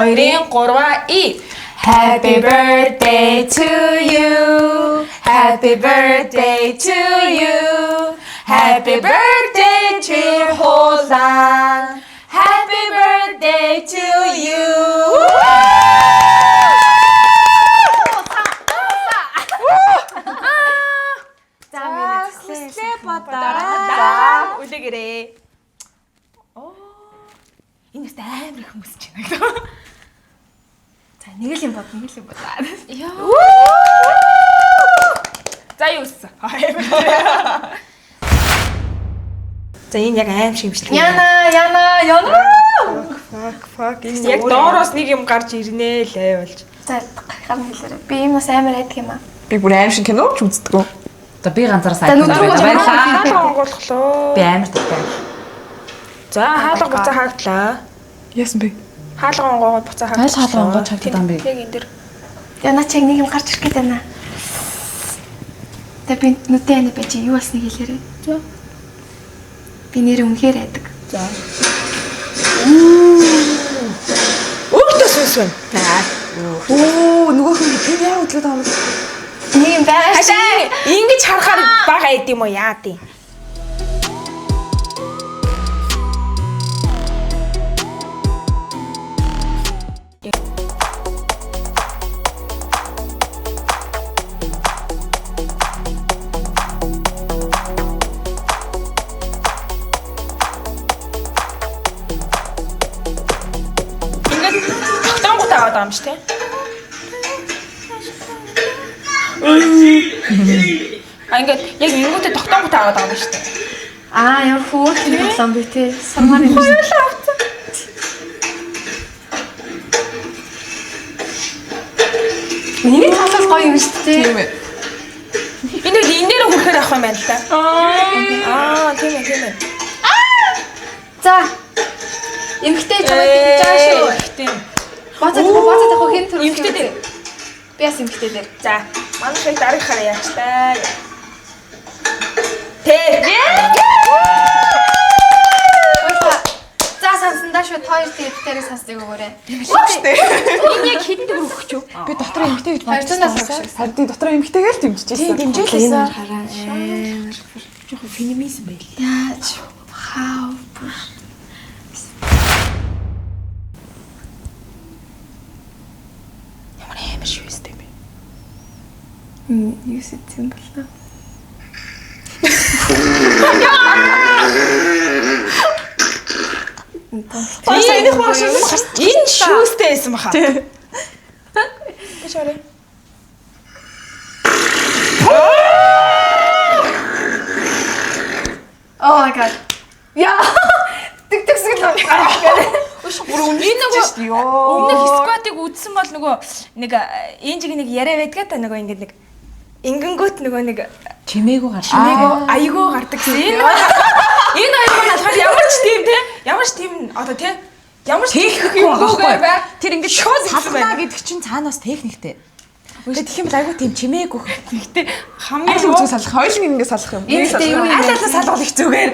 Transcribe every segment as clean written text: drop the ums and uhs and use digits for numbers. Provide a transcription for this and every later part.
2-ын 3-аа И. Happy birthday to you. Happy birthday to you. Happy birthday to Holan. Happy birthday to you. За хүслээ бодороо. Үлээгээрээ. Энэ ихтэй амар их хүмүүс ч байна. За нэг л юм бод. Яа. За юу вэ? За энэ яг аим шиг юм шиг. Яна. Fuck. Яг доороос нэг юм гарч ирнэ л болж. За гарах хэлээрэй. Би юм бас амар хайдаг юм аа. Би бүр аим шиг кино ч үздэг. За би ганцаараа За, сайд нүдрүү Хаалга онгоолглоо. би амар таатай. За хаалга буцаа хаагдлаа. Яасан бэ? Хаалга онгоогоо буцаа хаагдлаа. Айл хаалга онгоо чагтдаг юм би. Яг энэ дэр. Яна чиг нэг юм гарч ирэх гээд байна. Тэ би нүдэ энэ байж юу болсныг хэлээрэй. За. Би нэр үнэхээр хайдаг. За. Өөртөө сүнсвэн. Оо нөгөө хүн тэр яа хөдлөд байгаа юм. Нэг юм байгаа шүү. Хашаа ингэж харахаар бага байд юм уу яа тий. Байгаа юм шүү тий. Ингээд яг нэгүтэ тогтоомгот аваад байгаа юм шүү дээ. Ямар хөөрхөн болсон бэ те. Самаар юм. Миний талаас гоё юм шүү дээ. Тийм ээ. Энэ дээр хүрэхээр авах юм байна л да. Тийм ээ. За. Эмхтэй жоо жаа шүү. Тийм. Бацаад хин төрөх. Эмхтэй дээр. Би бас эмхтэй дээр. За, манай шиг дараагаараа яачтай. Тэ. За сансандаа шүү хоёр дээрээс сонсдог өгөөрэй. Энэ яг хитдэг өгч юу? Би дотор эмгтэй гэж Харьцаанаас багш. Сардын дотор эмгтэйгээр л дэмжижсэн. Дэмжүүлсэн. Жохо феминизм байл. Яаж? Хаа. Ямар амар шүү өстэй би. Юу сэцэн болоо. Энэ шүүстэй байсан баха. Бишарэ. Oh my god. Яа. Тэгтгсэг л Бүр үнэхээр өмнөх скватыг үзсэн бол нөгөө нэг энэ жиг нэг яриа байдгаа та нөгөө ингэ нэг ингэнгөт нөгөө нэг Чимээгүй гарч. айгуу гардаг гэсэн. Энэ аягүй болохоор ямар ч тийм те ямар ч тийм одоо те ямар ч Техник байхгүй. бай. Тэр ингээд шууд салгана гэдэг чинь цаанаас техниктэй. Тэгээд тэгэх юм бол айгүй тийм чимээгүй. Гэхдээ Аль хамгийн үзүүг салах, хоёулын ингэ салах юм. Эндтэй юу юм? Аль салгал их зүгээр.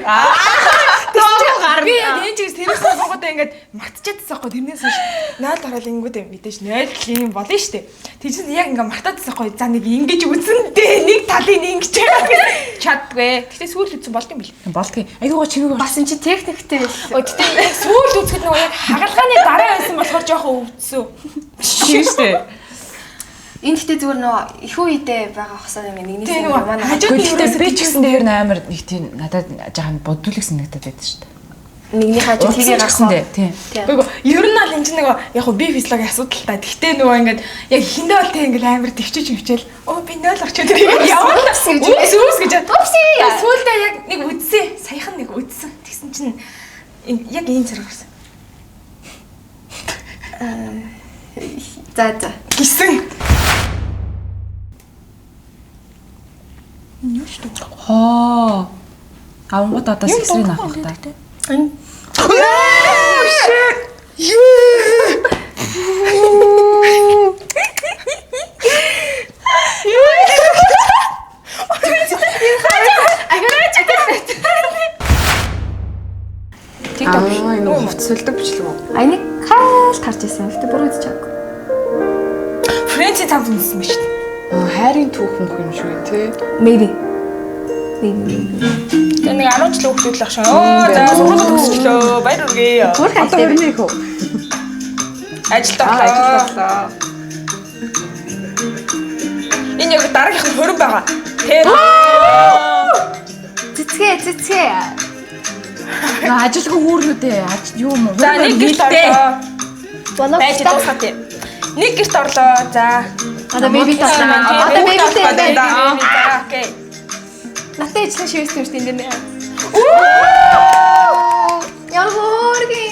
би яг энэ чигс тэрээс суугуудаа ингээд мартчихадсан байхгүй тэрнээс хойш наал дараал ингэүүд юм мэдээж 0 юм болно шүү дээ. Тэгсэн яг ингээд мартаадсан байхгүй за нэг ингэж үзэндээ нэг талын ингэж чаддгүй. Гэхдээ сүүл үзсэн болд юм бэл. Болдгийн. Айгуугаа чимээгүй. бас энэ чи техниктэй байсан. Тэгтээ яг сүүл үзэхэд нөгөө яг хагалгааны дараа байсан болохоор жоохон өвдсөн. Тийм шүү дээ. Энэ гэхдээ зүгээр нөө их үедээ байгаа хосоо юм нэгнээс Тийм юм нөгөө манай. хажууд Гэхдээ би ч гэсэн дээр амар нэг тийм надад жаахан бодулэг санагдаад байдаг шүү дээ. Нэгний хажууд хийгээ гарсан. Тийм. Үгүй ер нь аль энэ чинь нөгөө яг хөө би физиологийн асуудал та. Тэгтээ нөгөө ингээд яг хиндэ бол тэг ингээд амар төвчөж хөвчээл. Оо би 0 орчоо тэр яваад гэж. Үс гэж. Тупси. Сүүлдээ яг нэг үдсэн. Саяхан нэг үдсэн. Тэгсэн чинь яг ийм зэрэг гарсан. За. Гисэн. Хоо. Авангууд одоо сэгсрийн авах та. Аа, энэ хувцсэлдэг бичлэг үү? Айныг хайлт харж байсан. Гэтэ бүр Нэнси цамц үнсэн ба шүү дээ. Хайрын түүх мөх юм шүү тий. Maybe. Тэгээ нэг 10 жил хөвгдөл ах шиг. Оо за сургууль төгсчлөө. Баяр хүргэе. Бүр Одоо хайртай. хүрнэ хөө. Ажилд Ажил орлоо. боллоо. Энэ яг дараагийнх нь хөрөн байгаа. Тэр Цэцгээ. Ажилгүй хүүрнүүдээ юу юм уу? за нэг гэрт орлоо. Манай Байж дуусгах тийм. Нэг гэрт орлоо. За. Одоо бэбитэй байна. Одоо бэбитэй байна. За окей. Натаа ижлэн шивэстэй шүү дээ энэ нэ. Яа хөөргөн би.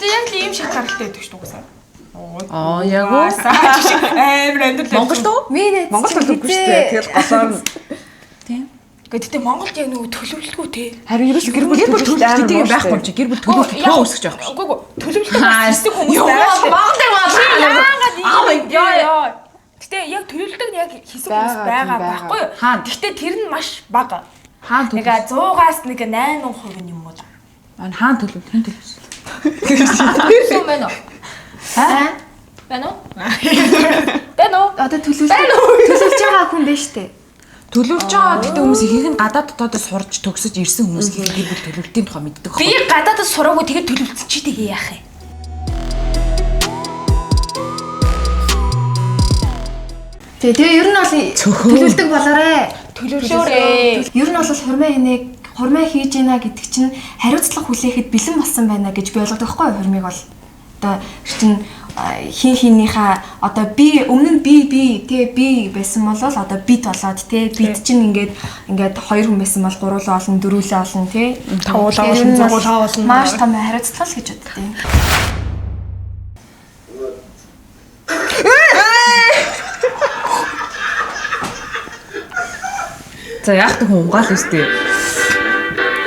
Тэ яг л ийм шиг гаралтай байдаг шүү дээ. Яг уу. Амар амьдрал. Монголд уу? Минь Монгол төлөвгүй шүү дээ. Тэгэл голоор нь Тийм. Гэтэ Монголд яг нөгөө төлөвлөлгүй те. харин ерөөсөө гэр бүл төлөвлөлтийг байхгүй юм чи гэр бүл төлөвлөлт тоо өсгөж байгаа. Үгүй төлөвлөлтөд хийдэг хүмүүс Монголд Гэтэ яг төлөвлөлтөд яг хийсэн хүмүүс байгаа байхгүй юу? Гэтэ тэр нь маш бага. хаан Нэг төлөв. 100-аас нэг 8% юм уу? Хаан төлөв. Хэн төлөв? Юу мэн үү? Байна уу? Байна уу? Одоо төлөвлөж байгаа хүн дээ штэ. Төлөвлөж байгаа гэхдээ хүмүүс ихийг нь гадаад дотоодоо сурж төгсөж ирсэн хүмүүс гэр бүл төлөвлөлтийн тухай мэддэг Би гадаадд сураагүй тэгээд төлөвлөсөн чи тэгээ яах юм? Тэгээ ер нь бол төлөвлөдөг болоорой. Төлөвлөөрэй. Ер нь бол хурмаа хийж ийна гэдэг чинь хариуцлага хүлээхэд бэлэн болсон байна гэж би ойлгодог байхгүй юу хурмыг бол. Одоо чинь хинийхээ одоо би өмнө нь би байсан бол одоо бид болоод тий бид чинь ингээд хоёр хүн байсан бол гуруулаа олон дөрвөлээ олон тий Тавуулаа олон зургуулаа олон маш том хариуцлага л гэж боддог юм. За яах вэ хүн унгаал өстэй.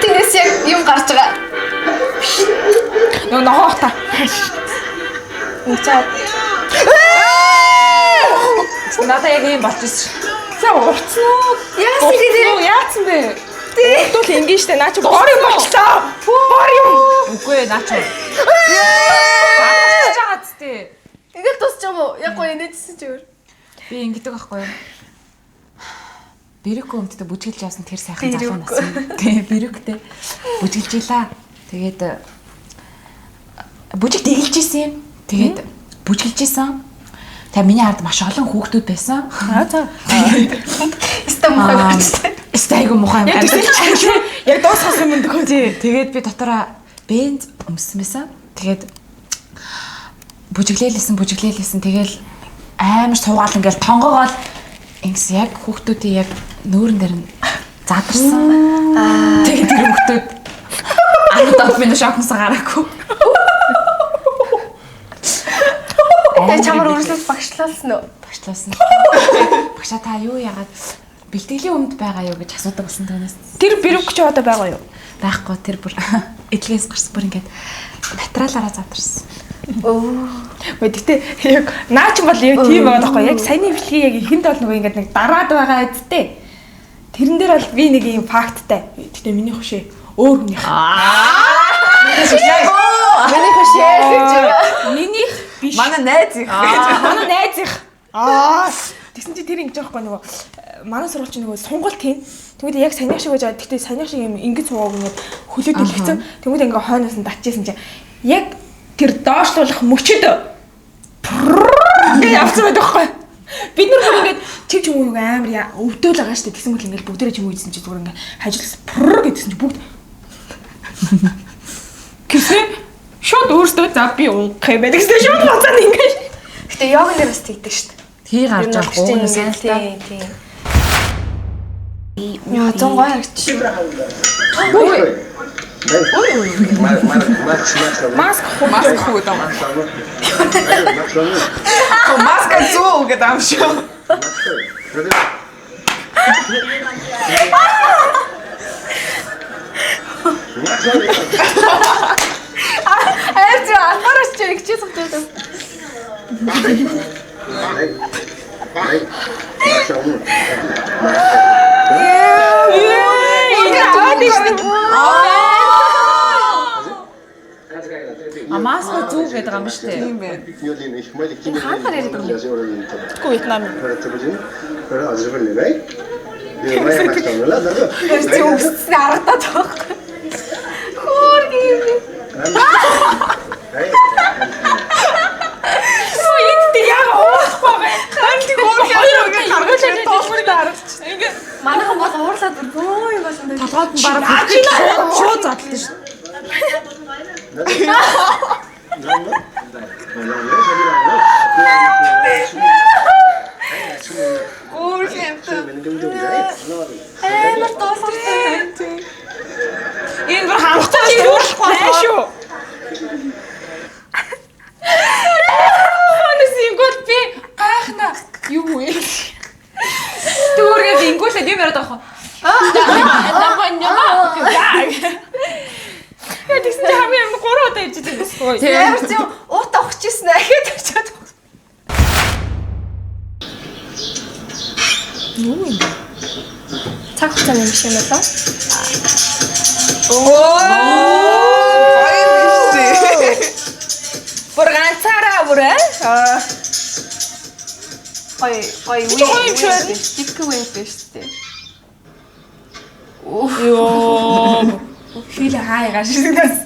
Тэрээс яг юм гарч байгаа. Ногоох та. Үнцээ. Надаа яг юм болчихсон. За урцсан уу? Яасан гэдэг? Яатсан бэ? Тэгвэл ингэ штэ наа чи бор юм болчлоо. Бор юм. Үгүй наач. Задарч байгаа зү. Ингээд тусч юм уу? Яг гоё нээжсэн чи өөр. Би ингэдэг байхгүй юу? Бэрэг өмдтэй бүжгэлж яасан тэр сайхан залуу нас. Тий, бэрэгтэй. Бүжгэлж ийла. Тэгээд бүжиг тэгэлж исэн юм. Тэгээд бүжгэлж исэн. Тэгээ миний ард маш олон хүүхдүүд байсан. За. Стам мохоо. Стайгу мухай юм. Яг дуусгасан юм дөхөө. Тий. Тэгээд би дотороо бенз өмсөн байсан. Тэгээд бүжиглээлсэн. Тэгэл амар суугаал ингээл тонгоогоол ингэс яг хүүхдүүдийн яг нөөрөн дээр нь задарсан. Тэгээд тэр хүүхдүүд анхдаа минь шокнос гараагүй. Тэгээ чамар үргэлжлүүлж багшлуулсан уу? Багшлуулсан. Багшаа та юу яагаад бэлтгэлийн өмд байгаа юу гэж асуудаг болсон түүнээс. Тэр бэрэг чи одоо байгаа юу? Байхгүй тэр бүр эдлгээс гарсан бүр ингээд материалаараа задарсан. Гэхдээ яг наач бол яг тийм байгаа байхгүй яг саяны бэлгийн яг ихэнд бол нөгөө ингээд нэг дараад байгаа үсттэй. Тэрэн дээр бол би нэг юм факттай. Гэхдээ миний хөшөө өөр хүнийх. Миний хөшөө. Минийх биш. манай найз их. Манай найз их. Тэгсэн чи тэр ингэж байгаа байхгүй нөгөө манай сургуульч нөгөө сонголт хийн. Тэгвэл яг санийх шиг байж байгаа. Гэхдээ санийх шиг юм ингэж суугааг ингээд хөлөөд илгэсэн. Тэгвэл ингээд хойноос нь татчихсан чи яг тэр доошлуулах мөчөд гэж авсан байдаг байхгүй. Бид нар бүр ингээд чив чимүү амар өвдөөл байгаа шүү дээ. Тэгсэн мөл ингээд бүгдээрээ чимүү ийдсэн чи зүгээр ингээд хажуулсан пүр гэдсэн чи бүгд гэсэн шууд өөртөө за би уух юм байдаг гэсэн шууд боцоод ингээд. Гэтэ йогн дээр бас тэгдэг шүү дээ. Хий гарч байгаа гоо сайн л та. Тийм. Яа, зон гоё арч. Маск хүү даа. Маска зүү гэдэг юм шүү. Арч анхаарч чиг чи сухтай. Маск зүг гэдэг юм шүү дээ. Тийм байна. Хаанаар яриад байгаа юм? Гүй Вьетнам. Зүгс харагдаад байгаа. Хөөргий. Энд яг уухгүй байгаа. Ингээд Манайхан бол уурлаад бөө юм болсон дээ. Толгойд нь бараг шууд задлаа шүү. Амар дуусчихсан. энэ бүр хамтдаа уурлахгүй шүү. Ханас ингүүл би гайхна. Юу вэ? Дүүргээ ингүүлээд юм яриад байгаа. Яа тэгсэн чинь хамгийн амар 3 удаа ирж байгаа юм байна. Ямар ч юм уутаа өгчээсэн ахиад очиод. Юу юм бэ? Цаг хугацааны юм шиг байна. Бүр ганцаараа бүр Ой юм шүү. Дик үйл биш үү? Йоо. Хилэ хаягаар шигнэс.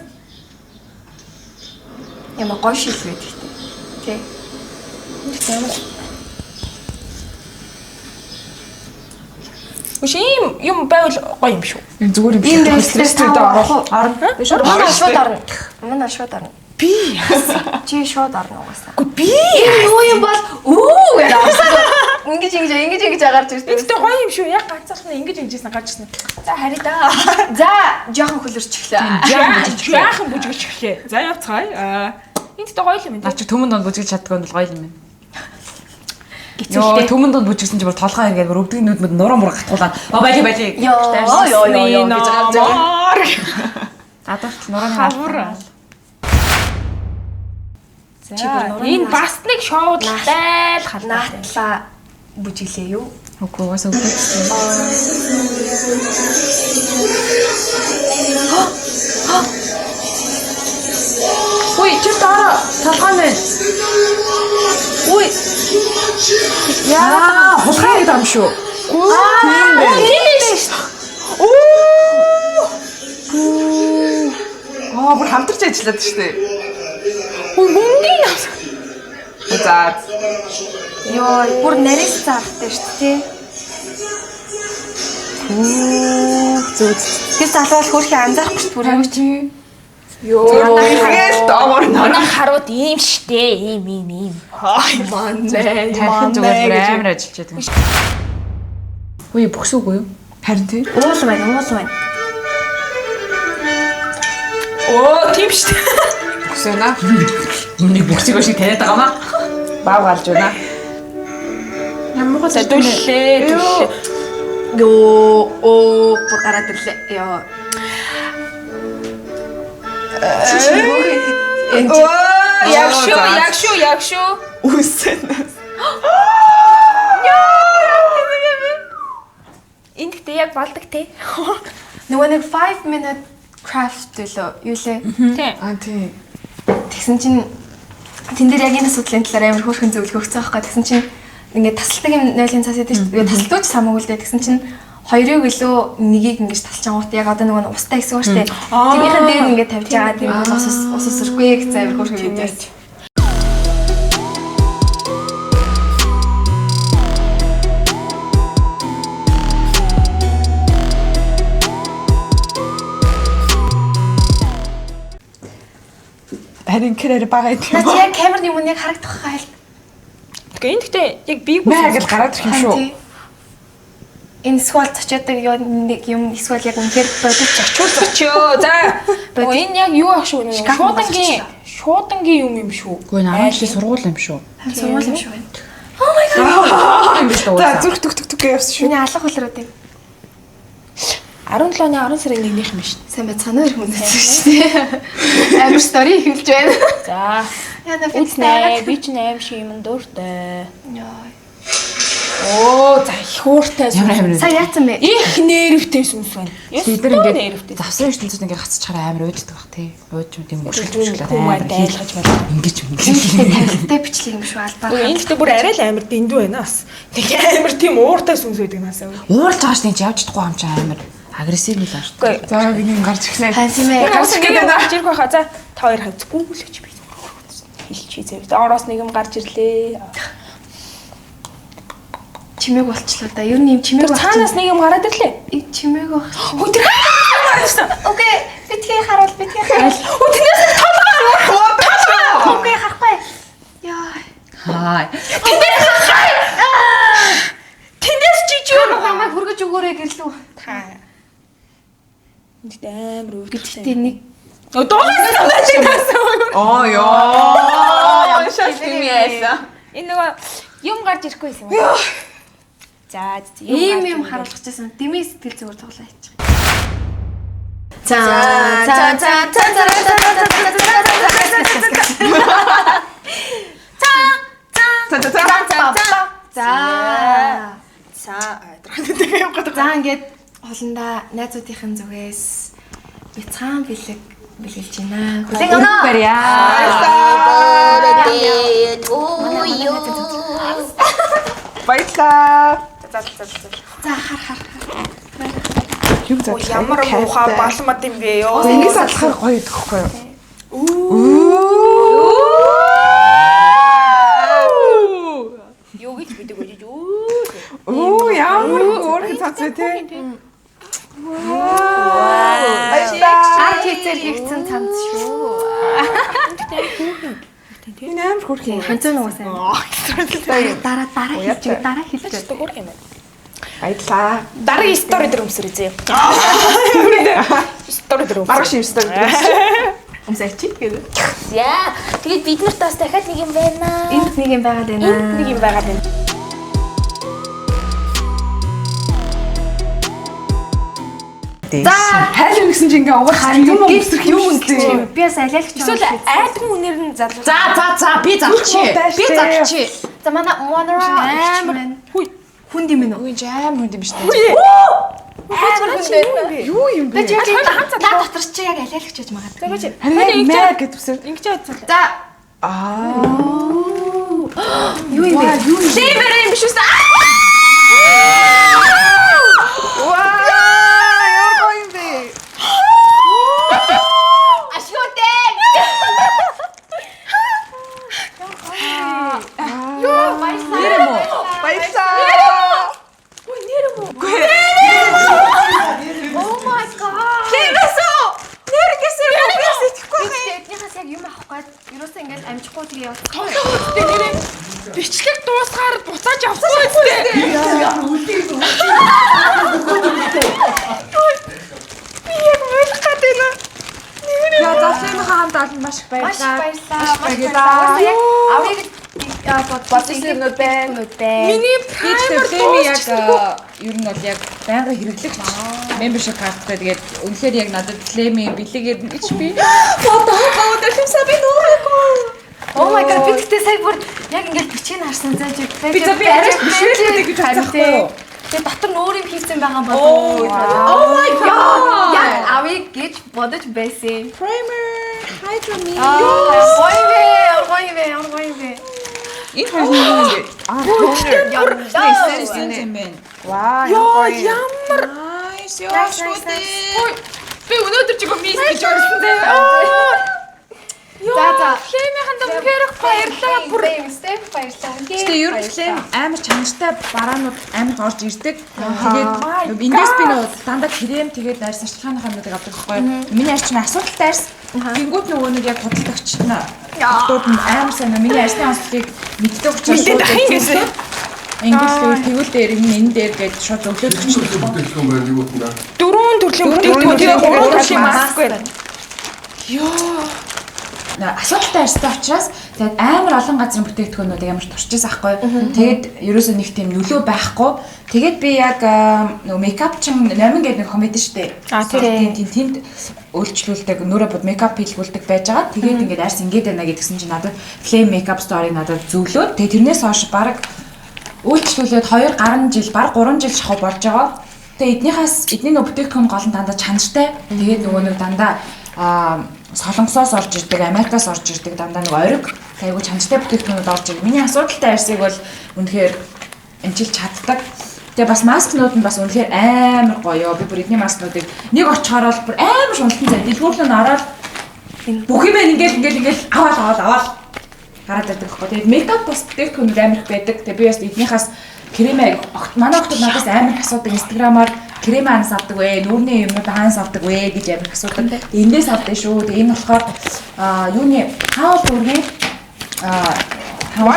Ямар гоё шил байдаг тий. Тий. Үгүй юм байвал гоё юм шүү. Энэ зүгээр юм Ийм шиг. байх стресстэй Орно. Биш шууд орно. Манай шууд орно. Би Чи шууд орно угаасаа. би Юу юм бол үү гэдэг. Ингэж агарч ирсэн. Эндээ гоё юм шүү. Яг ганцаархнаа ингэж ингэжсэн гарч ирсэн. За хари да. За жоохон хөлөрч эхлэв. Жаахан бүжгэлж эхлэе. За явцгаая. Энд дээ гоё юм Наа байна. чи төмөн донд бүжгэж чаддгүй бол гоё юм байна. Йоо төмөн донд бүжгсэн чи бүр толгой ингээд бүр өвдөг нүдмэд нуруу мураа гатгуулаад бали Йоо гэж байгаа. Адагт нурууны Хавар. Чи бүр нурууны Энэ бас нэг шоудлаа л хаднаа. Наатлаа бүжиглээ юу? Үгүй угаасаа өвдөг. Үй чи дараа толгой нь. Үй Яа, хулгай гэдэг юм шүү. Тийм биш. Бүр хамтарч ажиллаад шүү дээ. Үй мөнгөний нас. За. ёо бүр нарийн цаахтай шүү дээ. Зүг. Тэр залуу бол хөөрхий анзаарахгүй шүү дээ. Бүр юу чи? Тэгэл доогор Манай харууд ийм штэ, ийм. Хай мандэ. Тархин зүгээр бүр амар ажиллаж байдаг. Үгүй бүхсүүгүй юу? харин тий. Уул байна. Оо, тийм штэ. Хүсэнэ. Үнийг бүхсийг шиг таниад байгаа маа. Баав гарч байна. Ямар гол төллээ. Оо бүр гараад ирлээ. Ёо. Яг шүү. Үсэнэ. Энд гэдэг яг болдог те. Нөгөө нэг 5 minute craft лөө юу лээ. Тий. Тий. Тэгсэн чинь тэн дээр яг энэ асуудлын талаар амар хөөрхөн зөвлөгөө өгсөн байхгүй. Тэгсэн чинь ингээд тасалдаг юм 0-ын цаас яд шүү дээ. Тасалдууч самаагүй л дээ. Тэгсэн чинь хоёрыг илүү нэгийг ингэж тасалчаангууд яг одоо нөгөө устай хэсэг ба штэ. Тэрнийхэн дээр ингээд тавьж байгаа тийм ус өсөргүй гэж амар хөөрхөн юм яаж. Харин кэрээр байгаа юм. Наа чи яг камерын юм яг харагдах хайл. Тэгээ энэ гэхдээ яг би Маа гэж гараад ирэх юм шүү. Энэ сквал цочоодаг нэг юм эсвэл яг үнэхээр бодож очиочөө. За. Энэ яг юу ах шүү нэ? Шуудангийн юм шүү. Үгүй нэ 10 сургууль юм шүү. сургууль юм шиг байна. Oh my god. Юм биш үү? За зүрх түг явсан шүү. Миний алга хөлрөөд юм. 17-ны 10 сарын 1-ийнх юм шүү. Сайн бай санаа ирэх үнэс шүү дээ. Амар стори хэлж байна. За. Яна Үзнэ. Би ч 8 шиг юм дуртай. Яа. Оо за их ууртай. Ямар Сая яатсан бэ? Их нервтэй сүнс байна. бид нар ингээд завсрын ертөнцид ингээд гацчихараа амар уйддаг бах тий. Ууж юм өшгөлж амар дайлгаж байна. ингэж Тарихтай бичлэг юм шүү албаа. Энэ л бүр арай л амар дэндүү байна бас. Тэг амар тийм ууртай сүнс байдаг наасаа. уурж байгаа шүү дээ явж чадахгүй юм чи амар агрессив л байна шүү. Үгүй. За биний гарч ирсэн. Хансан мэ. Гарч ирэх байхаа за та хоёр хавцгүй л гэж би хэлчихье зэ. Ороос нэг юм гарч ирлээ. Чимээг болчлоо да. Юу нэм чимээг Цаанаас нэг юм гараад ирлээ. Чимээг баг. Өө тэр гарсан. Окей. Битгий харуул. Өө тэрнээс Окей харахгүй. Яа. Хаа. тэндээс жижиг Намайг хөргөж өгөөрэй гэрлүү. та. Энд амар Гэтэ нэг Оо ёо. Шаш тимээс. Энэ нөгөө юм гарч ирэхгүй юм уу? За ийм харуулах гэсэн. Дэмий сэтгэл зүгээр тоглоо хийчих. За. За ингээд холондоо найзуудынхын зүгээс бяцхан бэлгэлж байна. Хүлээн аваа. Барья. Баярлаа. За хар. Юу за ямар муухай балмад юм бэ ёо. Ингэж адлахаар гоё гэхгүй юу? Юу гэж бидэг гэж юу. Оо ямар өөр цац вэ те? Ар хийцээр хийгдсэн цамц шүү. Энэ амар хөрх юм. Ханцаа нугасаа. Дараа хэлж. Төгөр юм байна. Баярлаа. Дараагийн стори дээр өмсөрөө зөө. Стори дээр өмсөр. Маргааш юм стори. Өмсөйч гэдэг. Яа, тэгээд бид нарт бас дахиад нэг юм байна. Энд нэг юм байгаад байна. Энд нэг юм байгаад байна. За хайлт гэсэн чинь ингээ угааж юм өмсөх юм үнтэй. Би бас алиалагч Эсвэл айдгүй үнээр нь залуу. За би залчи. За манай Monera амар хүнд юм уу? Үгүй жаам хүнд юм шүү дээ. Амар хүн байна. Юу юм бэ? Гэж ганц дотор чи яг алиалагч гэж магадгүй. Харин мэ гэдэг үсэр. Ингэж бодсон. За юу юм бэ? Левэр юм биш үү? Ваа! Яа гоё юм бэ? Ашгүйтэй. Юу баярлалаа. Баярлаа. Oh my god. Эднийхээс яг юм авах гээд ерөөсөө ингээд амжихгүй тэгээ явах. Бичлэг дуусгаар буцааж авсан үстэй. Яа заслын хаанд олон маш их Маш баярлаа. баярлалаа. Яг авыг бодсон юм байна. Миний Флеми яг ер нь бол яг байнга хэрэглэгч membership карттай тэгээд үнэхээр яг надад Флеми бэлэгээр гэж би фото аваад би нуухгүй. Oh my god, би тэгтээ сая бүр яг ингээд бичгийг харсан заа чи. Би арай бишвэлтэй гэж бодсон. Тэгээ дотор нөөр юм хийсэн байгаа болов. Oh my god. Яг авыг гэж бодож байсан. Primer. Hi from me. Гойвэ. Энэ хоёр юм бэ? Яасан юм бэ? Ваа, Яа, гоё. ямар Nice. Яа шүтээ. би өнөөдөр ч юм мис гэж орсон заяа. За. Флемийнхэн дэмгэрх баярлаа. Бүр степ баярлаа. Гэтэ ер нь Флем амар чанартай бараанууд амар орж ирдэг. Тэгээд эндээс би нөгөө дандаа крем тэгээд арьс арчилгааны хамнуудыг авдаг байхгүй. Миний арьс чинь асуудалтай арьс. Тэнгүүд нөгөө нэг яг худалдагч нь дууд нь амар сайн миний арьсны онцлогийг мэддэг учраас шууд гэсэн. Ингээд тэгвэл дээр энэ дээр гэж шууд өглөөд өгч байна. дөрвөн төрлийн бүтээгдэхүүн тэгээ гурван төрлийн маск байна. Асуудалтай арьстай учраас тэгээд амар олон газрын бүтээгдэхүүнүүд амар турчижсэн аахгүй. Тэгээд ерөөсөө нэг тийм нөлөө байхгүй. Тэгээд би яг нөгөө мейкап чин 8 гэдэг нэг комеди штэ. Тэнд өөрчлүүлдэг нүрэ бод мейкап хийлгүүлдэг байж байгаа. Тэгээд ингээд арьс ингэж байна гэдгсэн чинь надад Flame Makeup Store-ыг надад зөвлөөд. Тэгээд тэрнээс хойш баг Үйлчлүүлээд 2 гаруй жил, баг 3 жил шахав болж байгаа. Тэгээ эдний нөгөө бүтээгдэхүүн гол нь дандаа чанартай. Тэгээд нөгөө нэг дандаа Солонгосоос орж ирдэг, Америкаас орж ирдэг дандаа нэг ориг айгуу чанартай бүтээгдэхүүнүүд орж ирдэг. Миний асуудалтай арьсыг бол үнэхээр амжилт чаддаг. Тэгээ бас маскнууд нь бас үнэхээр амар гоё. Би бүр эдний маскнуудыг нэг очихоор л бүр амар шуналтан зай. Дэлгүүрлөө нь ороод бүх юм ингээл аваад гараад ирдэг байхгүй. Тэгээд мейкап бас бүтээгдэхүүнүүд амар их байдаг. Тэгээ би бас эднийхээс кремээ манай охтод надаас амар их асуудаг инстаграмаар крем хаанаас авдаг вэ? Нүүрний юмнууд хаанаас авдаг вэ гэж амар их асуудаг. Эндээс авдаг шүү. Тэгээ энэ болохоор юуны хаал дүүргийн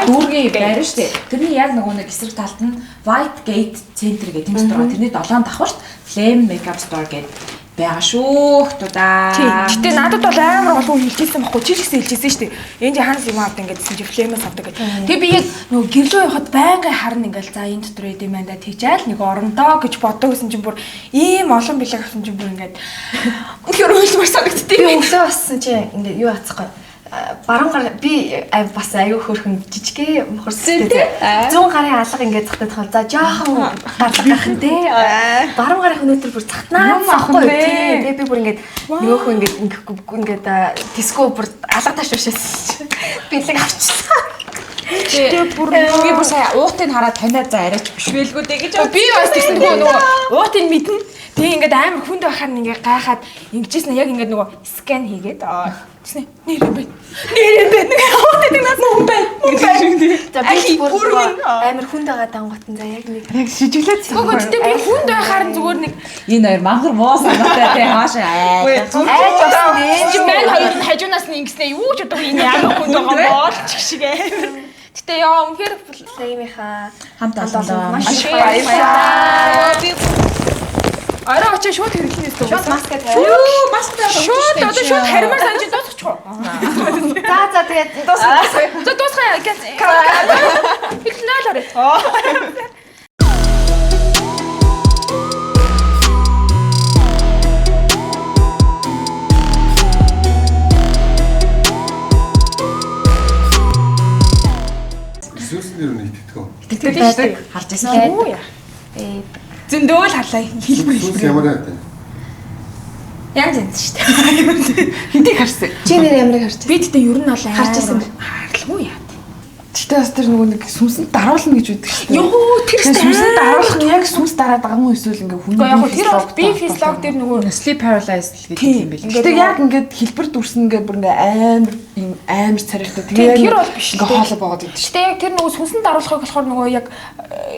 дүүргийн байр шүү дээ. Тэрний яг нөгөө нэг эсрэг талд нь White Gate Center гэх тийм store. Тэрний 7 давхарт Flame Makeup Store гэдэг байгаа шүү хтуудаа. Тийм. Гэтэ надад бол амар олон хэлжсэн байхгүй. Чи ч гэсэн хэлжсэн шүү дээ. Энд хаанаас юм авдаг гэдсэн чи Flame-аас авдаг гэдэг. Тэгээ би яг нөгөө гэрлөө явахад байнгын харна ингээл за энэ дотор идэм байна да тэгжаал нэг орондоо гэж боддог гэсэн чинь бүр ийм олон бэлэг авсан чинь бүр ингээд үнэхээр ойлмар санагдтыг. Би өглөө бассан чи ингээд юу ацхгүй. Баруун гар би бас аюу хөрхөн жижигхэн мохорстэй тий. 100 гарын алга ингээд захтаад хол. За жоохон гардаг гахын тий. Баруун гарын өнөөдөр бүр захтнаа авахгүй тий. Би бүр ингээд нөгөөхөө ингээд диско бүр алга тааш уушаасан. Бэлэг авчихсан. Тэгээ би бүр сая уутыг хараад таньд за арайч биш байлгүй дээ гэж. Би бас тэгсэн нөгөө уутыг мэднэ. Тэгээ ингээд амар хүнд байхаар ингээд гайхаад ингэжсэн яг ингээд нөгөө скан хийгээд тэгснэ нэр бэ. Уутыг нас мөн бай. За би бүр амар хүнд байгаа дангуутан за яг нэг шижиглээд. Гэхдээ би хүнд байхаар зүгээр нэг энэ хоёр мангар муу санаатай тий хаашаа айж болсон дээ. Чи маань хоёр нь хажуунаас нь ингэснэ юу ч удаагүй энэ ямар хүнд байгаа боолч шиг амар. Гэтэ яа үнэхээр Flame-ийнхаа хамт олоо маш их баярлалаа. Араа очиж шууд хэрэглэнээс дөө. Шууд маска тавь. Маска тавь. Шууд одоо шууд харимаар санаж дуусчих уу? За тэгээд дуусгая. За дуусгая. Ихнээл орой. Сүнснэр нь итгэдэг. Итгэдэг харж байсан. Юу яа. Зөндөөл харлаа хэлбэр. Сүнс ямар байдаг? Янз янз шүү дээ. Хинтийг харсан. Чи нэр ямарыг харж Би тэгтээ ер нь бол харж байсан. Харлаггүй яа. Тэгтээ бас тэр нөгөө нэг сүнсэнд даруулна гэж үүдэг шүү дээ. Йоо тэр сүнсэнд даруулах нь яг сүнс дараад байгаа юм уу эсвэл ингээ хүн яг тэр бол би физиолог дээр нөгөө sleep paralysis гэдэг юм байл. Тэгтээ яг ингээд хэлбэр дүрсэн ингээ бүр ингээ амар царайтай. Тэгээд тэр бол биш. Ингээ хоолой боогод идэв. Гэтэ яг тэр нөгөө сүнсэнд даруулахыг болохоор нөгөө яг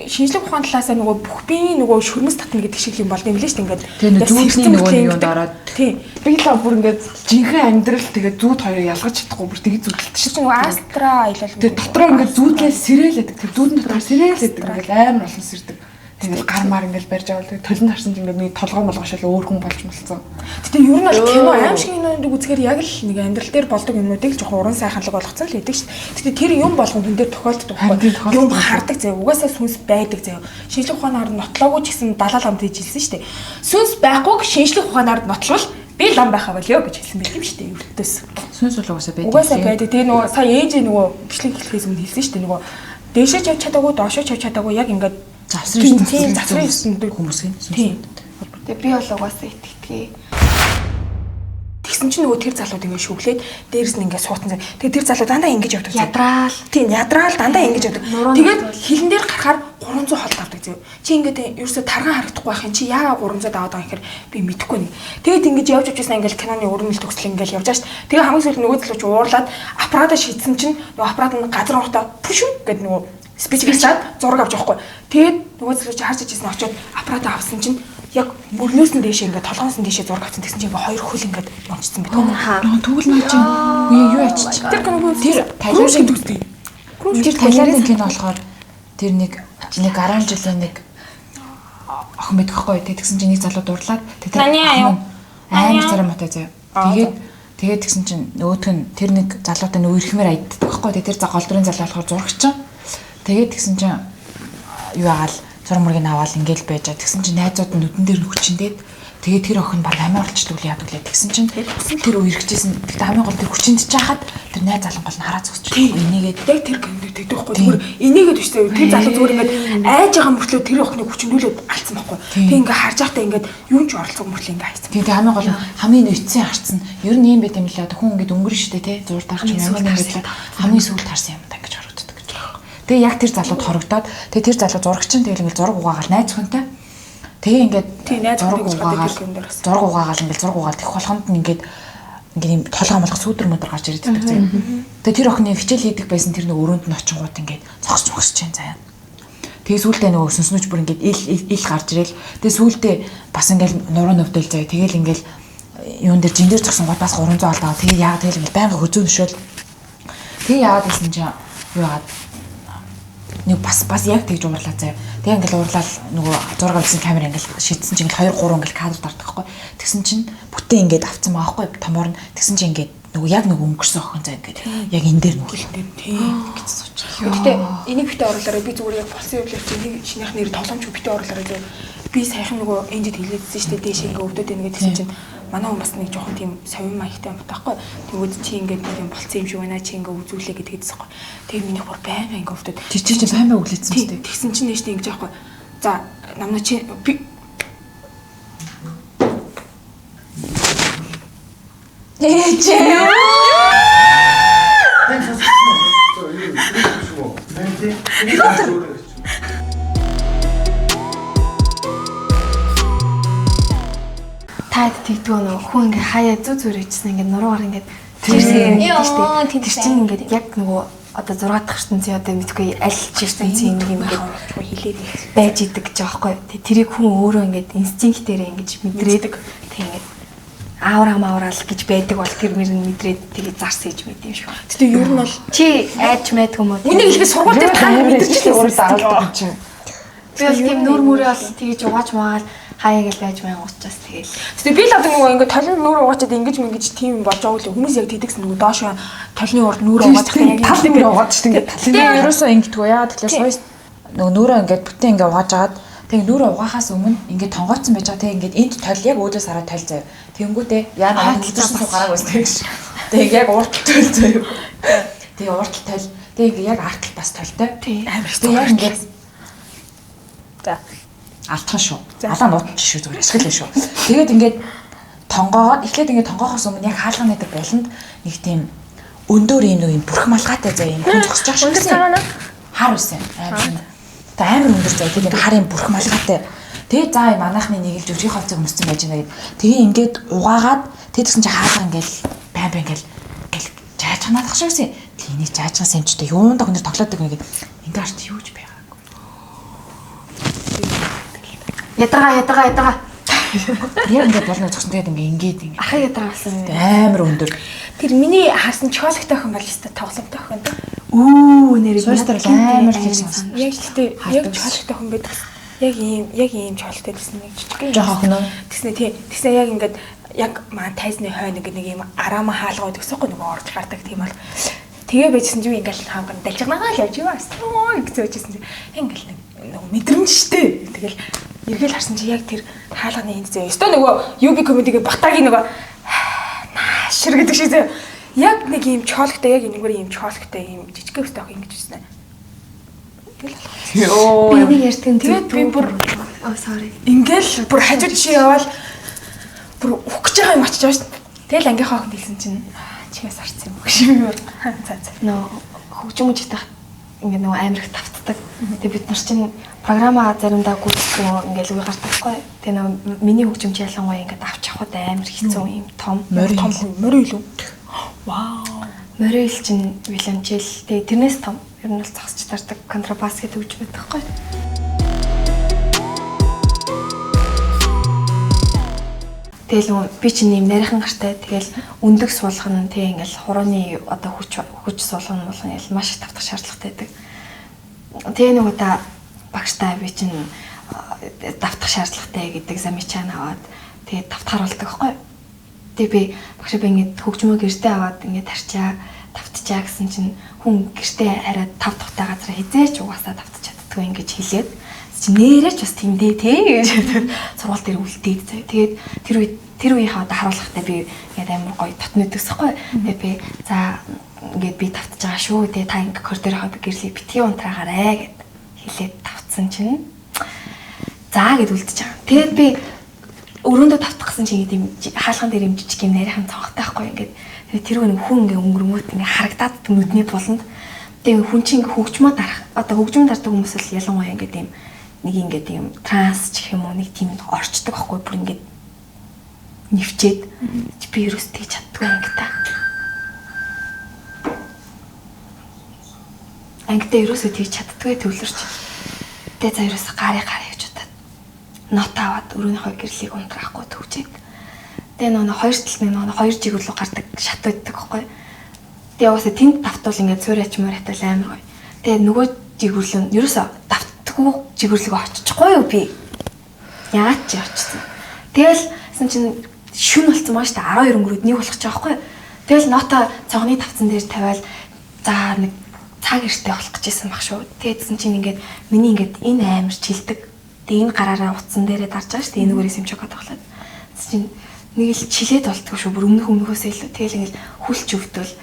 шинжлэх ухааны талаасаа нөгөө бүх биеийн нөгөө шүрмэс татна гэдэг шиг юм болд юм лээ шүү дээ ингээд. Тэр зүүдний нөгөө нэг юунд ороод тий. Би л бүр ингээ жинхэнэ амьдрал тэгээд зүүд хоёрыг ялгаж чадахгүй бүр тгий зүудэлт шүү. Нөгөө астра аялал. Тэгээд дотроо ингээ зүүдлээ сэрээлэдэг. Тэр зүүдэн дотор сэрээлэдэг. Ингээ амар олон сэрдэг. Тэгээд гар мар ингээл барьж авал тэгээд толин харсан чинь ингээ нэг толгой молгошол өөр хүн болж мэлцэн. Гэтэ ер нь бол кино аим шиг кинонд үзэхээр яг л нэг амьдрал дээр болдог юмнуудыг жоохон уран сайханлаг болгоцсон л байдаг шүү дээ. Гэтэ тэр юм болгон хүн дээр тохиолддог байхгүй. Юм хардаг заяа. Угаасаа сүнс байдаг заяа. Шинжлэх ухаанаар нотлоогүй ч гэсэн далаа ламд хийжсэн шүү дээ. Сүнс байхгүйг шинжлэх ухаанаар нотлвол би лам байхаа болё гэж хэлсэн байт юм шүү дээ. Өвдөөс. сүнс бол угаасаа байдаг. Угаасаа байдаг. Тэгээ нөгөө сая ээж нөгөө бичлэг хэлхээс өмнө хэлсэн шүү дээ. Нөгөө дээшээ чавч чадаагүй, доошоо чавч чадаагүй яг ингээд завсрын хүмүүсийн Тэгээ би бол угаасаа итгэдэг. Тэгсэн чинь нөгөө тэр залууд ингээд шүглээд дээрс нь ингээд суутан. Тэгээ тэр залуу дандаа ингэж явдаг. Ядраал. Тийм ядраал дандаа ингэж явдаг. Тэгээд хилэн дээр гарахаар 300 холд авдаг зөө. Чи ингээд ерөөсө тарган харагдахгүй байх юм. Чи яагаад 300 аваад байгаа юм гэхээр би мэдэхгүй нэг. Тэгээд ингэж явж явжсэн ингээд киноны өрнөл төгсөл ингээд явж байгаа шүү. Тэгээ хамгийн сүүлд нөгөө залууч уурлаад аппарата шийдсэн чинь нөгөө аппарат нь газар уртаа пүшүн гэдэг нөгөө спецификсаад зураг авч явахгүй. Тэгээд нөгөө залууч харж ижсэн очиод аппарата авсан чинь яг мөрнөөс нь дээшээ ингээд толгоноос нь дээшээ зураг авсан тэгсэн чинь ингээд хоёр хөл ингээд мончсон байдаг. Тэгвэл нөө чи юу ячиж. Тэр кино тэр талиарын төстэй. Тэр талиарын кино болохоор тэр нэг 10 жилийн нэг охин мэдхгүй тэгсэн чинь нэг залуу дурлаад тэр амар царай мотой заяа. Тэгээд тэгсэн чинь нөгөөх нь тэр нэг залуутай нөө ирхмээр айддаг байхгүй. Тэр голдрын залуу болохоор зурагч. Тэгээд тэгсэн чинь юу яагаал зурмурыг аваад ингээл байж байгаа. Тэгсэн чинь найзууд нь нүдэн дээр нөхчин дээд. Тэгээ тэр охин баг амиа олчдөг л яадаг лээ. Тэгсэн чинь тэр үерхчихсэн. Тэгтээ хамгийн гол тэр хүчинд чаахад тэр найз залан гол нь хараа зогсчих. Энийгээд яг тэр гэнэ тэгдэг байхгүй зүгээр энийгээд өчтэй тэр залуу зүгээр ингээд айж байгаа мөртлөө тэр охиныг хүчнүүлээд алдсан байхгүй. Тэг ингээд харж байхдаа ингээд юу ч оролцоог мөртлөө ингээд хайцсан. Тэгээ хамгийн гол нь хамгийн эцсийн харцсан. Ер нь юм байт юм лээ. Хүн ингээд өнгөрөн штэ тий. Зурдаарч юм ингээд хамгийн сүүлд харсан юм даа гэж харагддаг гэж байна. Тэгээ яг тэр залууд хорогдоод тэгээ тэр залуу зурагч нь тэгэл ингээд зураг угаагаар найз хүнтэй. Тэгээ ингээд зураг угаагаал ингээд зураг угаал тех болгонд нь ингээд юм толгой молго сүүдэр мөдөр гарч ирээд байдаг заяа. Тэгээ тэр охины хичээл хийдэг байсан тэр нэг өрөөнд нь очингууд ингээд зогсож чинь заяа. Тэгээ сүүлдээ нөгөө сүнснүүч бүр ингээд ил гарч ирэл. Тэгээ сүүлдээ бас ингээд нуруу нөвдөл заяа. Тэгээл ингээд юун дээр жин дээр зогсон гот бас 300 алдаа. Тэгээ яагаад тэгэл ингээд байнга хөзөө нөшөөл. Тэгээ яагаад гэсэн чинь юу яагаад нэг бас яг тэгж уурлаа заяа. Тэгээ ингээл уурлал нөгөө зураг авсан камер ингээл шидсэн чинь 2 3 ингээл кадр дарддаг байхгүй. Тэгсэн чинь бүтэн ингээд авцсан байгаа байхгүй томоор нь. Тэгсэн чинь ингээд нөгөө яг нэг өнгөрсөн охин заа ингээд яг энэ дээр нөгөө тийм гэж сууч. Гэхдээ энийг битээ оруулаарай би зүгээр яг болсон юм л чи нэг шинийх нэр тоглоомч битээ оруулаарай зөө. Би саяхан нөгөө энэд хэлээдсэн шүү дээ дээш ингээд өвдөд байна гэдгсэн чинь манай хүн бас нэг жоохон тийм совин маягтай юм таахгүй. Тэгвэл чи ингээд нэг юм болцсон юм шиг байна чи ингээд үзүүлээ гэдгээдсэн байхгүй. Тэгээ миний бүр баймаа ингээд өвдөд. Чи баймаа өглөөцсөн шүү дээ. Тэгсэн чинь нэ штэ ингэж яахгүй. За намна чи би Таад тэгдгөө нөө хүн ингээ хаяа зүг зүрээжсэн ингээ нуруугаар ингээ тэрсээ гэдэг тийм чинь ингээ яг нөгөө одоо 6 дахь ертөнцийн одоо мэдгүй аль ертөнцийн нэг юм ингээ хилээд байж идэг гэж аахгүй. Тэрийг хүн өөрөө ингээ инстинктээрээ ингээ мэдрээдэг. Тэг ингээ аавраал гэж байдаг бол тэр мөр нь мэдрээд тэгээ зарс хийж мэд юм шүү. Гэтэ ер нь бол чи айж мэд хүмүүс. Үнийг хэлбэл сургууль дээр та мэдэрч өөрөө даалдаг чинь. Би бол тийм нүр мөрөө бол тэгэж угааж маагаал хаяа гэж байж байгаа учраас тэгэл. Тэгээ би л одоо нөгөө ингээд толны нүур угаачаад ингэж мэнгэж тийм болж байгаа үл хүмүүс яг тэгдэгсэн нөгөө доош толны урд нүур угааж байгаа яг тал нүур угааж шүү дээ. Тэгээ ерөөсөө ингэдэггүй яа тэгэхээр сойс нөгөө нүрөө ингээд бүтэн ингээд угаажгаад тэгээ нүрөө угаахаас өмнө ингээд тонгооцсон байж байгаа тэгээ ингээд энд тол яг өөдөөс хараад тол заяа. Тэнгүүтээ яа наа хэлсэн гарааг байсан гэж. Тэгээ яг урт тол заяа. Тэгээ урт тол тэгээ яг арт бас толтой. амар тэгээ яг ингээд за алтхан шүү. Алаа нуутч шүү зүгээр ашиглаа шүү. Тэгээд ингээд тонгоогоод эхлээд ингээд тонгоохоос өмнө яг хаалганы дээр болонд нэг тийм өндөр юм бүрх малгайтай заяа юм хүн зогсож байгаа шүү. Өндөр цагаана хар үсэн. Амар өндөр заяа тийм харын бүрх малгайтай. Тэгээ заа манайхны нэг л жүжиг хавцаг өмссөн байж байгаа гэдэг. Тэгээ ингээд угаагаад тэгсэн чи хаалга ингээд байн ингээд жааж ханадах шүү гэсэн. Тиний жаажхан сэмчтэй юунд өндөр тоглодог юм гээд ингээд арт юу ч байгааг. Ядгаа. Яг ингээд болно зогсон тэгээд ингээд Ахаа ядгаа болсон. амар өндөр. тэр миний хаасан чоологтой охин бол өстой тоглоомтой охин. Үу нэр Сойстер амар хийж сонсон. Яг гэхдээ яг чоологтой охин байдаг. Яг ийм чоологтой гэсэн нэг жижиг. Жохон нь. Тэгснэ яг ингээд яг маа тайзны хойно нэг ийм араама хаалгаад өгсөхгүй нөгөө орж гардаг тийм бол тэгээ байжсэн чи ингээл ханган далжгнаагаа л явж байгаа шүү гэж зөөжсэн чи ингээл нөгөө мэдрэмж штэ тэгэл эргэл харсан чи яг тэр хаалганы энд зөө өстой нөгөө юби комедигийн батагийн нөгөө наашир гэдэг шиг зөө яг нэг ийм чоологтой яг энэгээр ийм чоологтой ийм жижиг өстой ах ингэж үзнэ Йоо. Би нэг ярьтэн тэгээд би бүр sorry. Ингээл бүр хажууд чи явал бүр ухах гэж байгаа юм очиж байгаа шүү. Тэгэл ангийнхаа охинд хэлсэн чинь чигээс харцсан юм гэж юм. За. Нөө хөгжим үжигтэй ингээ нөгөө амирх тавтдаг. Тэгээ бид нар чинь програма заримдаа гүйцэтгэн ингээл үе гартахгүй. Тэгээ нөгөө миний хөгжимч ялангуяа ингээд авч явахад амир хэцүү юм том морь илүү. Вау. Морь ил чинь виламжил. Тэгээ тэрнээс том ер нь л зогсож тардаг контрабас гэдэг хөгжим байхгүй. Тэгэл би чинь юм нарийнхан гартай тэгэл өндөг суулгах нь тэг ингээл хурууны одоо хүч суулгах нь болгон ингээл маш их тавтах шаардлагатай байдаг. Тэгээ нэг удаа багштай би чинь давтах шаардлагатай гэдэг замичаан аваад тэгээ давтахаар болдог байхгүй. Тэгээ би багшаа би ингээд хөгжмөө гэртээ аваад ингээд тарчаа тавтчаа гэсэн чинь хүн гэртээ хараад тав тухтай газар хизээч угаасаа тавтч чаддгүй ингэж хэлээд чи нэрэж бас тийм дээ тий гэж сургууль дээр үлдээд заяа. Тэгээд тэр үеийнхээ одоо харуулхтай би ингээд амар гоё дотнод төсөхгүй. Тэгээд би за ингээд би тавтаж байгаа шүү. Тэгээд та ингээд коридорынхаа гэрлийг битгий унтраагаарэ гэд хэлээд тавцсан чинь за гэд үлдчихэж байгаа. Тэгээд би өрөөндөө тавтах гэсэн чинь ингээд юм хаалхан дээр юм жижиг юм нарийнхан цонхтой байхгүй ингээд тэр хүн ингээд өнгөрөнгөт ингээд харагдаад нүдний буланд тэгээд хүн чинь ингээд хөгжмөө дарах одоо хөгжмөнд дардаг хүмүүс л ялангуяа ингээд юм нэг ингээд юм транс ч гэх юм уу нэг тийм орчдөг байхгүй бүр ингээд нэвчээд би ерөөс тэгж чаддгүй ингээд та. Ангидаа ерөөсөө тэгж чаддгүй төвлөрч. Тэгээд за ерөөс гарыг гэж удаад нот аваад өрөөнийхөө гэрлийг унтраахгүй төвчээд. Тэгээд нөгөө хоёр талд нөгөө хоёр жиг рүү гардаг шат байдаг байхгүй. Тэгээд уусаа тэнд давтвал ингээд цуурайч мөрөтэй амар гоё. Тэгээд нөгөө жигүрлэн ерөөсөө давтдаггүй жигүрлэг очичихгүй юу би. Яагаад ч очсон. Тэгэлсэн чинь шүн болсон маа штэ 12 өнгөрөөд нэг болох ч аахгүй. Тэгэл нота цогны тавцан дээр тавиал за нэг цаг эртээ болох гэжсэн баг шүү. Тэгээдсэн чинь ингээд миний ингээд энэ амар чилдэг. Тэгээ энэ гараараа утсан дээрээ дарж байгаа штэ энүүгээрээс юм чокод тоглоод. Чинь нэг л чилээд болтгоо шүү. Бүр өмнөхөөсөө илүү. Тэгэл ингээд хүлч өвдөл.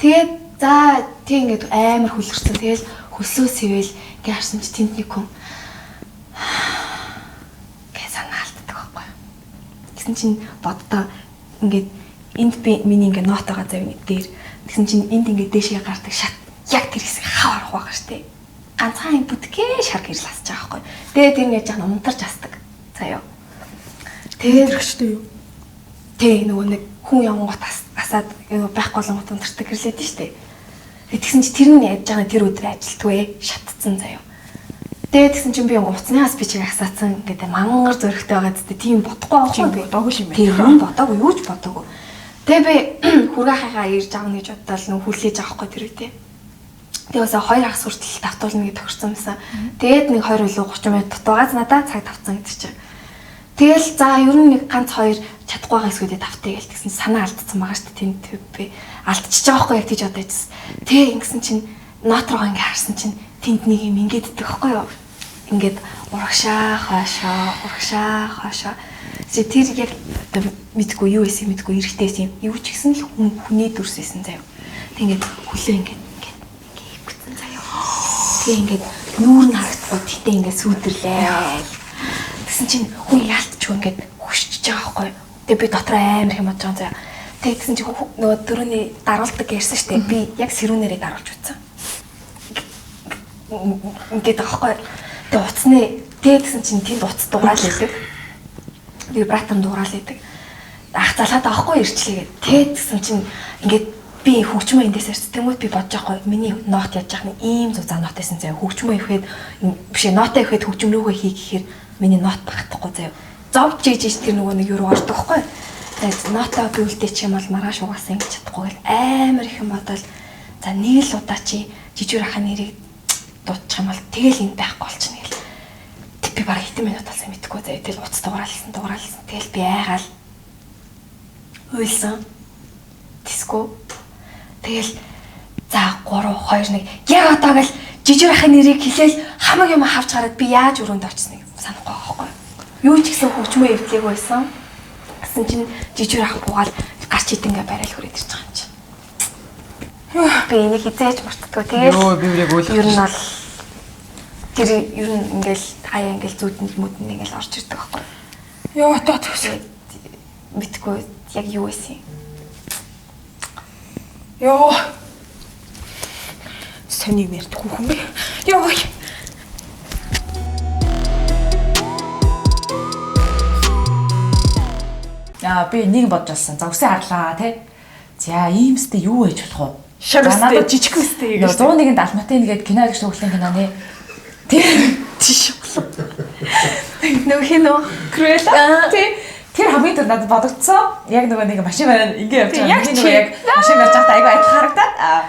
Тэгээд за тэг ингээд амар хүлэрсэн. Тэгэл хөсөө сэвэл ингээд харсан чи тэнд нэг хүн гэсэн чинь боддоо ингээд энд би миний ингээд нотогоо завь дээр тэгсэн чинь энд ингээд дээшээ гардаг шат яг тэр хэсэг хаварах байгаа штэ ганцхан бүтгэе шар гэрэл асаж байгаа байхгүй тэгээд тэр яаж яах унтарч асдаг заяа тэгээд хэрэгштэй юу тэг нөгөө нэг хүн явгот асаад байхгүй болгот унтардаг гэрлээд штэ тэгсэн чинь тэр нь яаж байгаа тэр өдөр ажилтгүй шатцсан заяа тэгээд тэгсэн чинь би уцнаас би чиг асаацсан гэдэг мангар зөрөгтэй байгаа зү тийм бодохгүй байхгүй би бодоогүй юм байна. Тийм юм бодоогүй юу ч бодоогүй. Тэгээ би хүргэхайгаа ирж аав гэж бодоод нөх хүлээж авахгүй тэр үедээ. Тэгээ өсөө хоёр хагас хүртэл давтуулна гэж тохирсон байсан. Тэгээд нэг 20 илүү 30 минут дутуугаас надад цаг тавцсан гэдэг чинь. Тэгэл за ер нь нэг ганц хоёр чадахгүй байгаа эсгүүдээ давтъя гэл тэгсэн санаа алдсан байгаа шүү дээ. Тийм би алдчихж байгаа байхгүй яг тийж одоо ийсэн. Тэгээ ингэсэн чинь нотроо ингээ харсан чинь тэнд нэг юм ингэдэг байхгүй юу? Ингээд урагшаа хаашаа. Тэр яг мэдгүй юу эсэ мэдгүй эргэжтэйс юм. Юу ч гэсэн л хүний дүрсэйсэн заяа. Тэг ингээд хүлээ ингээд ивгцэн заяа. Тэгээ ингээд нүүр нь харагдахгүй тэгтээ ингээд сүйдэрлээ. Тэгсэн чинь хүн яалтчгүй ингээд хөшчихөж байгаа байхгүй. Тэгээ би дотор амар юм бодож байгаа заяа. Тэгсэн чинь нөгөө дөрөвний даруулдаг ярьсан штэ. Би яг сэрүүнээрээ даруулж утсан. Ингээд аахгүй. Тэгээ уцны тэгсэн чинь тэнд уц дугаал идэг. Вибратор дугаал идэг. Ах залгаад авахгүй ирчлээ гээд тэгсэн чинь ингээд би хөгжмөө эндээс ирсэн. Тэмүүл би бодож байхгүй. Миний нот яаж яах нь ийм зузаа нот байсан заяа. Хөгжмөө ихэд бишээ нотаа ихэд хөгжим рүүгээ хий гэхээр миний нот багтахгүй заяа. Зовж ийж тэр нөгөө нэг юу ордог байхгүй. Тэгээд нотаа би үлдээ чи юм бол маргааш угаасан ингэж чадахгүй гэл амар их юм бодоод за нэг л удаа чи жижиг ахаа нэрийг дуудчих юм бол тэгэл энд байхгүй болчихно гэл. Тэг би бараг хэдэн минут болсон мэдэхгүй заяа. Тэгэл уц дугаарлсан. Тэгэл би айгаал уйлсан. Диско. Тэгэл за 3 2 1 яг одоо гэл жижиг ахаа нэрийг хэлээл хамаг юм хавч гараад би яаж өрөөнд очсныг санахгүй байхгүй. Юу ч гэсэн хөгжмөө эвдлэг байсан. Гэсэн чинь жижиг ах буугаал гарч идэнгээ барайл хүрээд ирж байгаа юм чинь. Би энийг хизээж мартдаггүй. Тэгээд ёо би үрийг ойлгох. Ер нь бол тэр ер нь ингээл хаяа ингээл зүүдэнд мөдөнд ингээл орж ирдэг байхгүй. Ёо тоо төсөө. Мэдгүй яг юу байсан юм. Ёо. Сони мэрдгүй хүн бэ. Ёо. Яа би нэг бодож олсон. За үсээ харлаа тий. За иймстэй юу байж болох вэ? Шарстэй жижиг үстэй гэж. 101-нд Алматын нэгэд кино гэж төгөлтийн киноны тийш. Нөө хинөө Крела тий. Тэр хамгийн түрүү надад бодогдсон. Яг нөгөө нэг машин баран ингэ явж байгаа. Нөгөө яг машин барьж байхдаа айгүй адил харагдаад.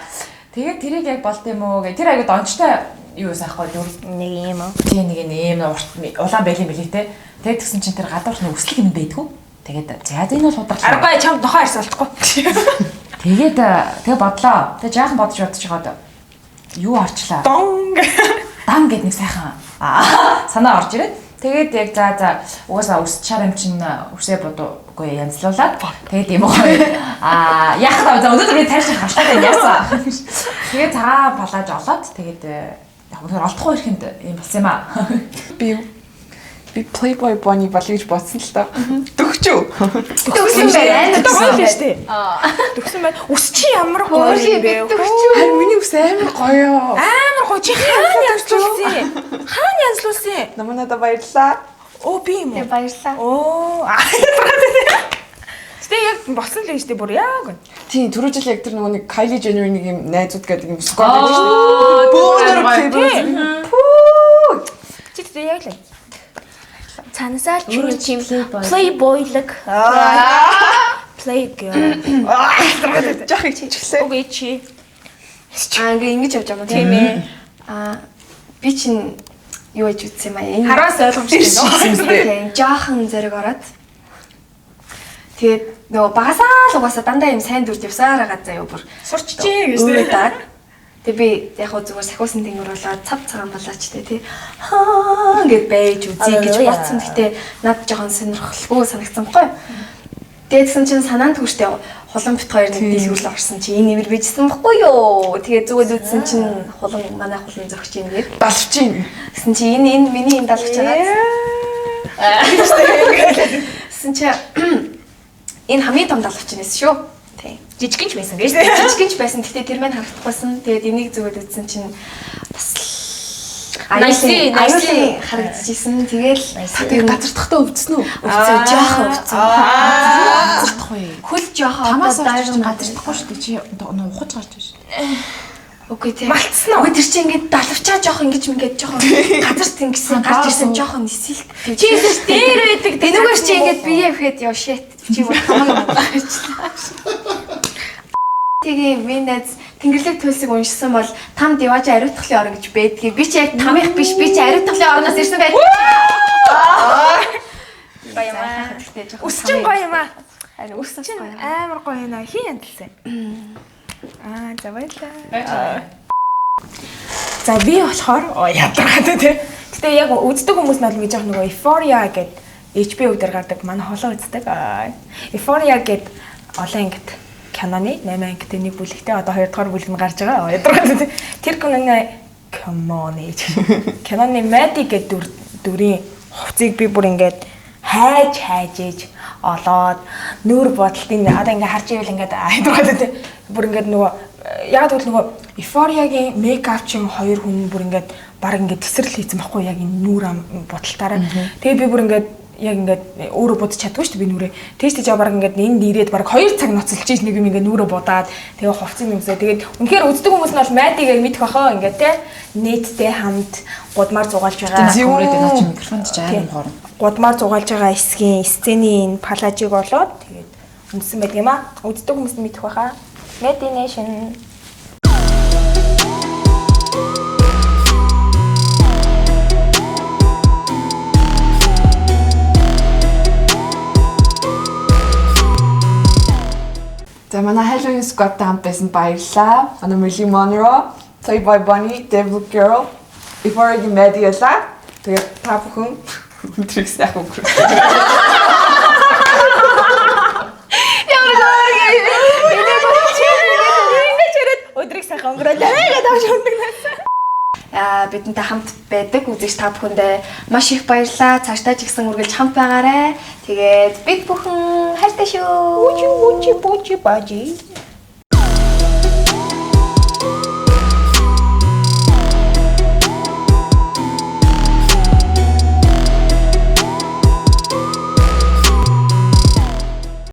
Тэгээд тэрийг яг болт юм уу гэ. Тэр айгүй дончтой юу сайхгүй нэг юм уу. Тий нэг юм урт улаан байли мэлий те. Тэгээд тэгсэн чинь тэр гадуурх нэг өслөг юм байдгүй. Тэгээд за энэ бол худрах. Арга чамд нохоо ирсэн болтгүй. Тэгээд бодлоо. Тэгээд жаахан бодож байгаа даа. Юу орчлаа? Донг. дан гэдэг нэг сайхан санаа орж ирээд тэгээд яг за угаасаа үсчаар юм чинь үсээ бодоогүй янзлуулаад тэгээд юм гоё яах вэ за өнөөдөр би тарьж хаштай яасан тэгээд цагаан палаж олоод тэгээд яг өнөөдөр олдохгүй ирэхэнд юм болсон юм аа би Playboy Bunny болж бодсон л та. Төгчөө. Төгсөн байна. Гоё л штэ. Төгсөн байна. Ус чи ямар гоё юм бэ? Харин миний ус амар гоё. Амар гоё. Чи хаана янзлуулсан? Хаана янзлуулсан? Наманада баярлаа. Оо би юм уу? Баярлалаа. Оо. Тэ яг босон л штэ бүр яг. Тийм, түрүү жил яг тэр нөгөө нэг Kylie Jenner нэг юм найзууд гэдэг юм сквад байдаг шүү дээ. Бөөнөр Чи тэ яг л. Цанасаа чим Playboy-лэг. Play girl. Жах хичээчихлээ. Окей чи. Ингээ ингэж явж байгаа юм тийм ээ. Би чинь юу гэж ütсэн юм аа? Энэ Хараас ойлгомжтой нөө. тийм жаахан зэрэг ороод. Тэгээд нөгөө багасаа л угаасаа дандаа юм сайн дүрд явсаар байгаа заяа бүр. Сурчжээ гэж тийм. Тэгээ би яг хөө зүгээр сахиусан тэнгэр болоод цав цагаан болооч тий. Хаа гэд байж үзье гэж бодсон. Гэтэ над жоохон сонирхолгүй санагдсангүй. Тэгээдсэн чинь санаанд хүртээ хулан бит хоёр нэг дийлгүүл орсон чи энэ нэмэр бийжсэн баггүй юу. Тэгээ зүгээр үзсэн чинь хулан манай хулан зөгч юм гээд балвч юм. гэсэн чи энэ миний энэ далгч байгаа. Гэсэн чи энэ хамгийн том далгч юм шүү. Тий. Жижигэнч байсан гэж. Жижигэнч байсан. Гэтэ тэр маань харагдахгүйсэн. Тэгээд энийг зүгээр үзсэн чинь бас аюулын харагдчихсэн. Тэгэл газардахтаа өвдсөн үү? өвцөө жоохон өвцөө. газардахгүй. Хөл жоохон Тамаас дайрж газардахгүй шүү дээ. Чи ухаж гарч байна шүү. Үгүй тий. Малтсан уу? Үгүй тэр чинь ингээд далавчаа жоохон ингэж мингээд жоохон газар тэнгисэн гарч ирсэн жоохон нисэлт. Чи дээр байдаг. Энэгээр чи ингээд бие вхэд яа shit. Чи бүр хамаагүй байна. Тэгээ минэс Тэнгэрлэг төлсөг уншсан бол там диваж ариутгахлын орон гэж байдгийг. Би чи яг тамих биш. Би чи ариутгахлын орноос ирсэн байдаг. Баямаа. Ус чин гоё юм аа. Харин ус Чин амар гоё юм аа. Хин янталсан. За баярлаа. За би болохоор ядаргатай тий. Гэтэ яг үздэг хүмүүс нь бол би жоох нөгөө Euphoria гэдэг HBO дээр гардаг манай холоо үздэг. Euphoria гэдэг олон ангит киноны 8 ангитай нэг бүлэгтэй одоо 2 дугаар бүлэг нь гарч байгаа. Ядаргатай тий. Тэр киноны Maddie гэдэг дүрийн хувцыг би бүр ингээд хайж ээж олоод нүүр бодолтын одоо ингээ харж ивэл ингээ ядаргатай тий. Бүр ингээд нөгөө яг л нөгөө Euphoria-гийн мейкап чин хоёр хүн бүр ингээд баг ингээд тесрэл хийсэн байхгүй яг энэ нүүр бодолтаараа. Тэгээ би бүр ингээд яг ингээд өөрөө будж чадгүй шүү дээ би нүрээ. Тэст жаа баг ингээд энд ирээд баг 2 цаг ноцолж ийж нэг юм ингээд нүрээ будаад тэгээ хувцсан юмсаа тэгээд үнэхээр үздэг хүмүүс нь бол Maddie-г мэдэх бахаа ингээд те нийтдээ хамт гудмаар зугаалж байгаа. Зүрээд энэ чи микрофонд ч аймаг хорн. Гудмаар зугаалж байгаа эсгийн сценийн палажиг болоод тэгээд үндсэн байдаг юм аа. Үздэг хүмүүс нь мэдэх бахаа. Maddie Nation. За манай Halloween squad-тай хамт байсан баярлалаа. Манай Marilyn Monroe, Playboy Bunny, Devil Girl, Euphoria-гийн Maddie ялаа. Тэгээд та бүхэн өдрийг сайхан өнгөрөөсэй. Өдрийг сайхан өнгөрөөлөө гэдэг авч өндөг наа. Бидэнтэй хамт байдаг үзэгч та бүхэндээ маш их баярлалаа. Цаашдаа ч ихсэн үргэлж хамт байгаарай. Тэгээд бид бүхэн хайртай шүү. Бужи бажи.